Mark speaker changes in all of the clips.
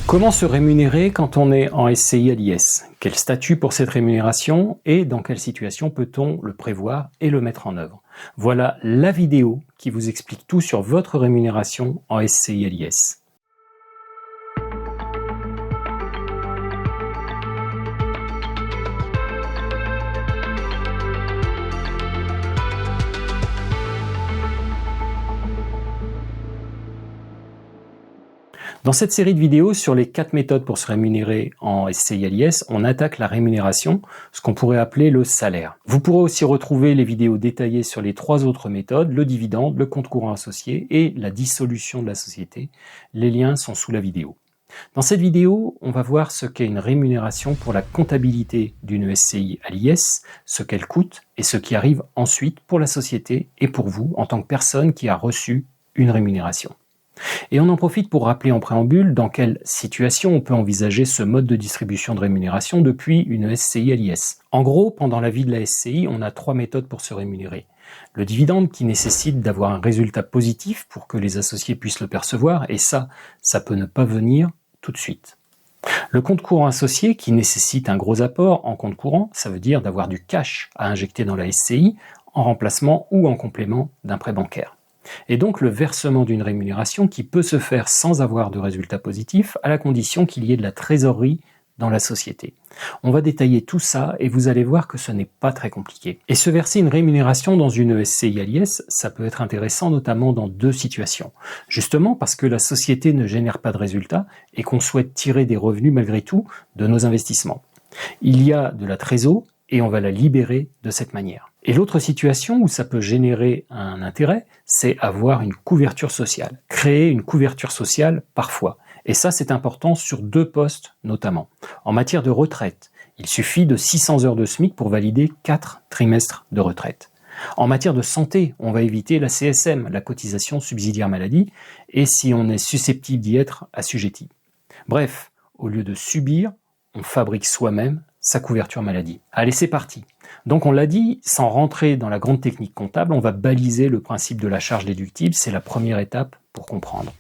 Speaker 1: Comment se rémunérer quand on est en SCI à l'IS? Quel statut pour cette rémunération et dans quelle situation peut-on le prévoir et le mettre en œuvre? Voilà la vidéo qui vous explique tout sur votre rémunération en SCI à l'IS. Dans cette série de vidéos sur les 4 méthodes pour se rémunérer en SCI à l'IS, on attaque la rémunération, ce qu'on pourrait appeler le salaire. Vous pourrez aussi retrouver les vidéos détaillées sur les 3 autres méthodes, le dividende, le compte courant associé et la dissolution de la société. Les liens sont sous la vidéo. Dans cette vidéo, on va voir ce qu'est une rémunération pour la comptabilité d'une SCI à l'IS, ce qu'elle coûte et ce qui arrive ensuite pour la société et pour vous en tant que personne qui a reçu une rémunération. Et on en profite pour rappeler en préambule dans quelle situation on peut envisager ce mode de distribution de rémunération depuis une SCI à l'IS. En gros, pendant la vie de la SCI, on a 3 méthodes pour se rémunérer. Le dividende qui nécessite d'avoir un résultat positif pour que les associés puissent le percevoir, et ça peut ne pas venir tout de suite. Le compte courant associé qui nécessite un gros apport en compte courant, ça veut dire d'avoir du cash à injecter dans la SCI en remplacement ou en complément d'un prêt bancaire. Et donc le versement d'une rémunération qui peut se faire sans avoir de résultat positif à la condition qu'il y ait de la trésorerie dans la société. On va détailler tout ça et vous allez voir que ce n'est pas très compliqué. Et se verser une rémunération dans une SCI à l'IS, ça peut être intéressant notamment dans 2 situations. Justement parce que la société ne génère pas de résultats et qu'on souhaite tirer des revenus malgré tout de nos investissements. Il y a de la trésor et on va la libérer de cette manière. Et l'autre situation où ça peut générer un intérêt, c'est avoir une couverture sociale. Créer une couverture sociale parfois. Et ça, c'est important sur 2 postes notamment. En matière de retraite, il suffit de 600 heures de SMIC pour valider 4 trimestres de retraite. En matière de santé, on va éviter la CSM, la cotisation subsidiaire maladie, et si on est susceptible d'y être assujetti. Bref, au lieu de subir, on fabrique soi-même sa couverture maladie. Allez, c'est parti. Donc on l'a dit, sans rentrer dans la grande technique comptable, on va baliser le principe de la charge déductible, c'est la première étape pour comprendre.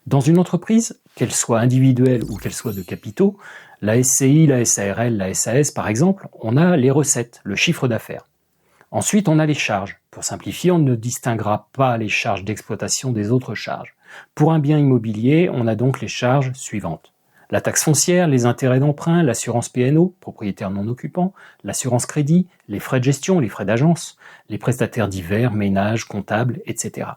Speaker 1: Dans une entreprise, qu'elle soit individuelle ou qu'elle soit de capitaux, la SCI, la SARL, la SAS par exemple, on a les recettes, le chiffre d'affaires. Ensuite, on a les charges. Pour simplifier, on ne distinguera pas les charges d'exploitation des autres charges. Pour un bien immobilier, on a donc les charges suivantes. La taxe foncière, les intérêts d'emprunt, l'assurance P&O, propriétaire non occupant, l'assurance crédit, les frais de gestion, les frais d'agence, les prestataires divers, ménages, comptables, etc.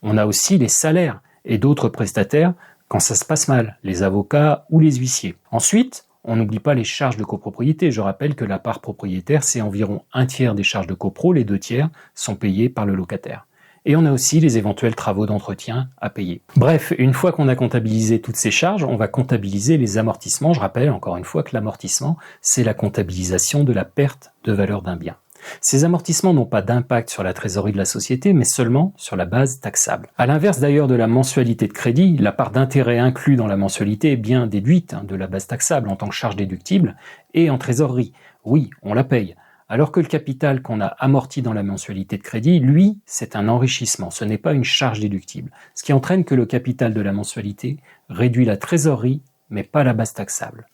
Speaker 1: On a aussi les salaires et d'autres prestataires quand ça se passe mal, les avocats ou les huissiers. Ensuite, on n'oublie pas les charges de copropriété. Je rappelle que la part propriétaire, c'est environ 1/3 des charges de copro, les 2/3 sont payés par le locataire. Et on a aussi les éventuels travaux d'entretien à payer. Bref, une fois qu'on a comptabilisé toutes ces charges, on va comptabiliser les amortissements. Je rappelle encore une fois que l'amortissement, c'est la comptabilisation de la perte de valeur d'un bien. Ces amortissements n'ont pas d'impact sur la trésorerie de la société, mais seulement sur la base taxable. À l'inverse d'ailleurs de la mensualité de crédit, la part d'intérêt inclue dans la mensualité est bien déduite de la base taxable en tant que charge déductible et en trésorerie. Oui, on la paye. Alors que le capital qu'on a amorti dans la mensualité de crédit, lui, c'est un enrichissement, ce n'est pas une charge déductible. Ce qui entraîne que le capital de la mensualité réduit la trésorerie, mais pas la base taxable.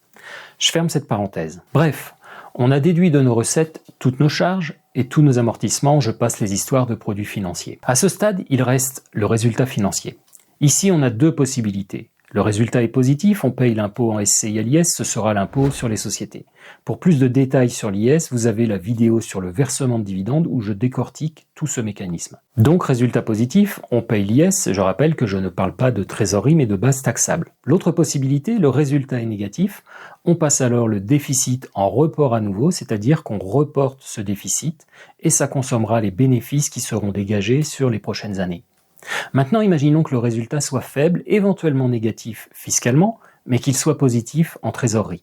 Speaker 1: Je ferme cette parenthèse. Bref, on a déduit de nos recettes toutes nos charges et tous nos amortissements, je passe les histoires de produits financiers. À ce stade, il reste le résultat financier. Ici, on a 2 possibilités. Le résultat est positif, on paye l'impôt en SCI à l'IS, ce sera l'impôt sur les sociétés. Pour plus de détails sur l'IS, vous avez la vidéo sur le versement de dividendes où je décortique tout ce mécanisme. Donc résultat positif, on paye l'IS, je rappelle que je ne parle pas de trésorerie mais de base taxable. L'autre possibilité, le résultat est négatif, on passe alors le déficit en report à nouveau, c'est-à-dire qu'on reporte ce déficit et ça consommera les bénéfices qui seront dégagés sur les prochaines années. Maintenant, imaginons que le résultat soit faible, éventuellement négatif fiscalement, mais qu'il soit positif en trésorerie.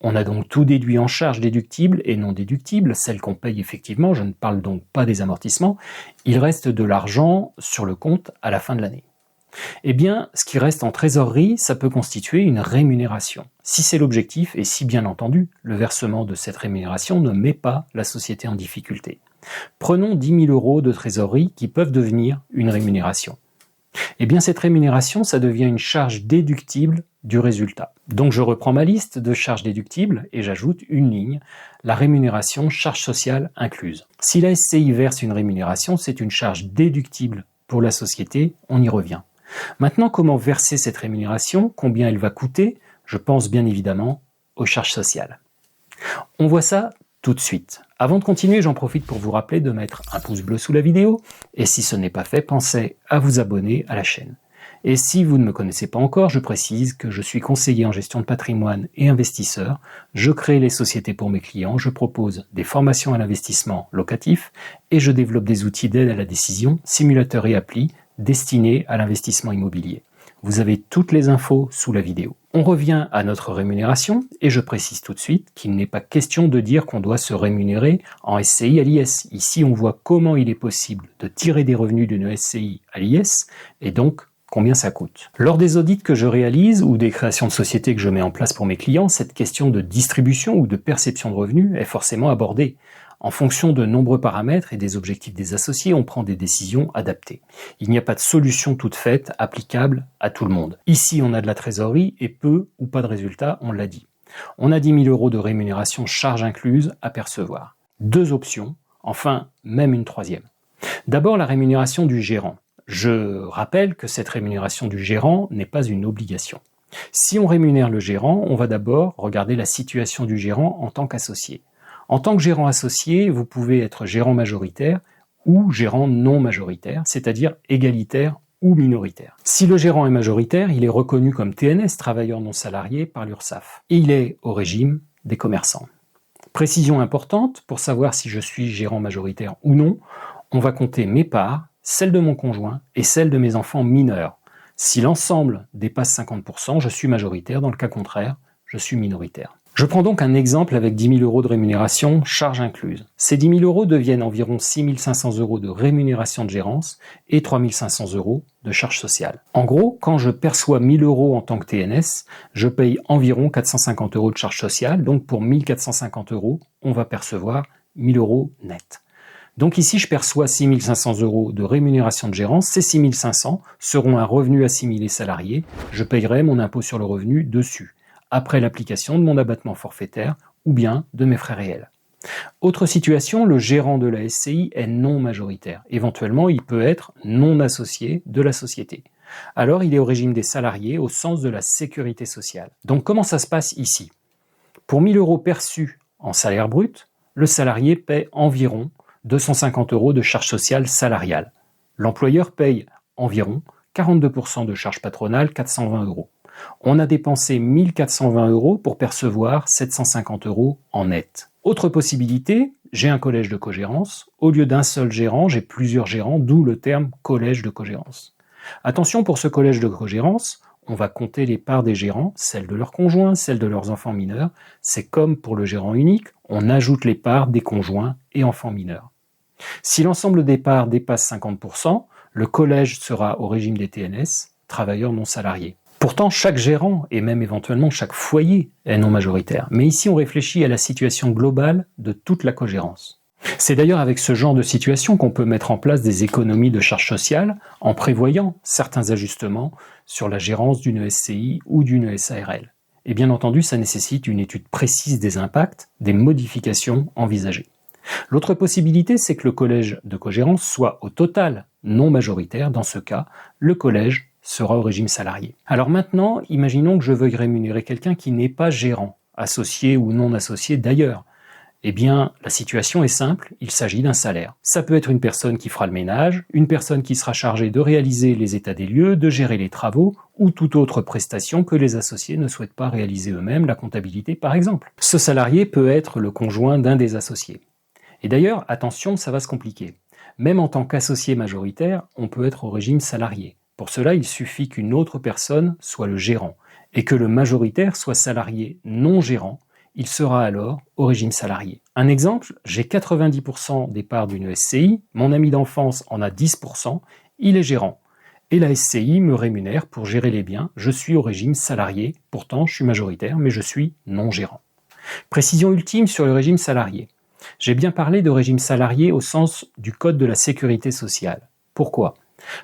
Speaker 1: On a donc tout déduit en charges déductibles et non déductibles, celles qu'on paye effectivement, je ne parle donc pas des amortissements. Il reste de l'argent sur le compte à la fin de l'année. Eh bien, ce qui reste en trésorerie, ça peut constituer une rémunération. Si c'est l'objectif, et si bien entendu, le versement de cette rémunération ne met pas la société en difficulté. Prenons 10 000 € de trésorerie qui peuvent devenir une rémunération. Eh bien, cette rémunération, ça devient une charge déductible du résultat. Donc, je reprends ma liste de charges déductibles et j'ajoute une ligne, la rémunération charge sociale incluse. Si la SCI verse une rémunération, c'est une charge déductible pour la société, on y revient. Maintenant, comment verser cette rémunération? Combien elle va coûter? Je pense bien évidemment aux charges sociales. On voit ça tout de suite. Avant de continuer, j'en profite pour vous rappeler de mettre un pouce bleu sous la vidéo, et si ce n'est pas fait, pensez à vous abonner à la chaîne. Et si vous ne me connaissez pas encore, je précise que je suis conseiller en gestion de patrimoine et investisseur, je crée les sociétés pour mes clients, je propose des formations à l'investissement locatif, et je développe des outils d'aide à la décision, simulateurs et applis, destinés à l'investissement immobilier. Vous avez toutes les infos sous la vidéo. On revient à notre rémunération et je précise tout de suite qu'il n'est pas question de dire qu'on doit se rémunérer en SCI à l'IS. Ici, on voit comment il est possible de tirer des revenus d'une SCI à l'IS et donc combien ça coûte. Lors des audits que je réalise ou des créations de sociétés que je mets en place pour mes clients, cette question de distribution ou de perception de revenus est forcément abordée. En fonction de nombreux paramètres et des objectifs des associés, on prend des décisions adaptées. Il n'y a pas de solution toute faite, applicable à tout le monde. Ici, on a de la trésorerie et peu ou pas de résultats, on l'a dit. On a 10 000 € de rémunération charge incluse à percevoir. 2 options, enfin même une troisième. D'abord, la rémunération du gérant. Je rappelle que cette rémunération du gérant n'est pas une obligation. Si on rémunère le gérant, on va d'abord regarder la situation du gérant en tant qu'associé. En tant que gérant associé, vous pouvez être gérant majoritaire ou gérant non majoritaire, c'est-à-dire égalitaire ou minoritaire. Si le gérant est majoritaire, il est reconnu comme TNS, travailleur non salarié, par l'URSSAF. Et il est au régime des commerçants. Précision importante, pour savoir si je suis gérant majoritaire ou non, on va compter mes parts, celles de mon conjoint et celles de mes enfants mineurs. Si l'ensemble dépasse 50%, je suis majoritaire, dans le cas contraire, je suis minoritaire. Je prends donc un exemple avec 10 000 € de rémunération, charge incluse. Ces 10 000 € deviennent environ 6 500 € de rémunération de gérance et 3 500 € de charge sociale. En gros, quand je perçois 1 000 € en tant que TNS, je paye environ 450 € de charge sociale, donc pour 1 450 €, on va percevoir 1 000 € net. Donc ici, je perçois 6 500 € de rémunération de gérance. Ces 6 500 seront un revenu assimilé salarié. Je payerai mon impôt sur le revenu dessus, après l'application de mon abattement forfaitaire ou bien de mes frais réels. Autre situation, le gérant de la SCI est non majoritaire. Éventuellement, il peut être non associé de la société. Alors, il est au régime des salariés au sens de la sécurité sociale. Donc, comment ça se passe ici? Pour 1 000 € perçus en salaire brut, le salarié paie environ 250 € de charges sociales salariales. L'employeur paye environ 42% de charges patronales, 420 €. On a dépensé 1 420 € pour percevoir 750 € en net. Autre possibilité, j'ai un collège de cogérance. Au lieu d'un seul gérant, j'ai plusieurs gérants, d'où le terme collège de cogérance. Attention, pour ce collège de cogérance, on va compter les parts des gérants, celles de leurs conjoints, celles de leurs enfants mineurs. C'est comme pour le gérant unique, on ajoute les parts des conjoints et enfants mineurs. Si l'ensemble des parts dépasse 50%, le collège sera au régime des TNS, travailleurs non salariés. Pourtant, chaque gérant, et même éventuellement chaque foyer, est non majoritaire. Mais ici, on réfléchit à la situation globale de toute la cogérance. C'est d'ailleurs avec ce genre de situation qu'on peut mettre en place des économies de charges sociales en prévoyant certains ajustements sur la gérance d'une SCI ou d'une SARL. Et bien entendu, ça nécessite une étude précise des impacts, des modifications envisagées. L'autre possibilité, c'est que le collège de cogérance soit au total non majoritaire. Dans ce cas, le collège sera au régime salarié. Alors maintenant, imaginons que je veuille rémunérer quelqu'un qui n'est pas gérant, associé ou non associé d'ailleurs. Eh bien, la situation est simple, il s'agit d'un salaire. Ça peut être une personne qui fera le ménage, une personne qui sera chargée de réaliser les états des lieux, de gérer les travaux, ou toute autre prestation que les associés ne souhaitent pas réaliser eux-mêmes, la comptabilité par exemple. Ce salarié peut être le conjoint d'un des associés. Et d'ailleurs, attention, ça va se compliquer. Même en tant qu'associé majoritaire, on peut être au régime salarié. Pour cela, il suffit qu'une autre personne soit le gérant et que le majoritaire soit salarié non gérant. Il sera alors au régime salarié. Un exemple, j'ai 90% des parts d'une SCI, mon ami d'enfance en a 10%, il est gérant. Et la SCI me rémunère pour gérer les biens, je suis au régime salarié, pourtant je suis majoritaire, mais je suis non gérant. Précision ultime sur le régime salarié. J'ai bien parlé de régime salarié au sens du Code de la sécurité sociale. Pourquoi ?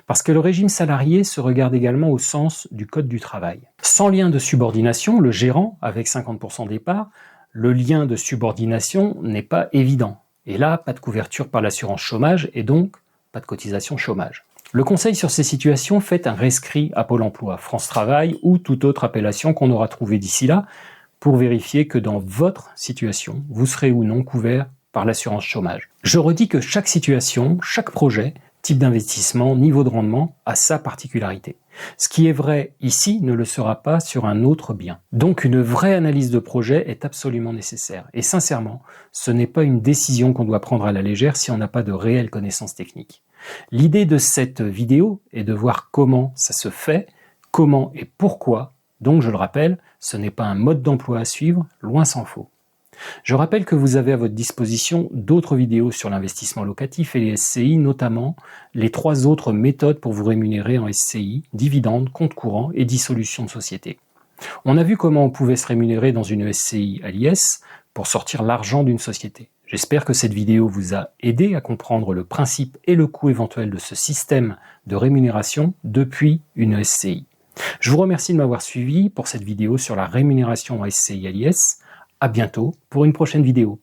Speaker 1: Parce que le régime salarié se regarde également au sens du Code du travail. Sans lien de subordination, le gérant, avec 50% des parts, le lien de subordination n'est pas évident. Et là, pas de couverture par l'assurance chômage et donc pas de cotisation chômage. Le Conseil sur ces situations fait un rescrit à Pôle emploi, France Travail ou toute autre appellation qu'on aura trouvée d'ici là pour vérifier que dans votre situation, vous serez ou non couvert par l'assurance chômage. Je redis que chaque situation, chaque projet, type d'investissement, niveau de rendement, a sa particularité. Ce qui est vrai ici ne le sera pas sur un autre bien. Donc une vraie analyse de projet est absolument nécessaire. Et sincèrement, ce n'est pas une décision qu'on doit prendre à la légère si on n'a pas de réelles connaissances techniques. L'idée de cette vidéo est de voir comment ça se fait, comment et pourquoi. Donc je le rappelle, ce n'est pas un mode d'emploi à suivre, loin s'en faut. Je rappelle que vous avez à votre disposition d'autres vidéos sur l'investissement locatif et les SCI, notamment les 3 autres méthodes pour vous rémunérer en SCI, dividendes, compte courant et dissolution de société. On a vu comment on pouvait se rémunérer dans une SCI à l'IS pour sortir l'argent d'une société. J'espère que cette vidéo vous a aidé à comprendre le principe et le coût éventuel de ce système de rémunération depuis une SCI. Je vous remercie de m'avoir suivi pour cette vidéo sur la rémunération en SCI à l'IS. À bientôt pour une prochaine vidéo.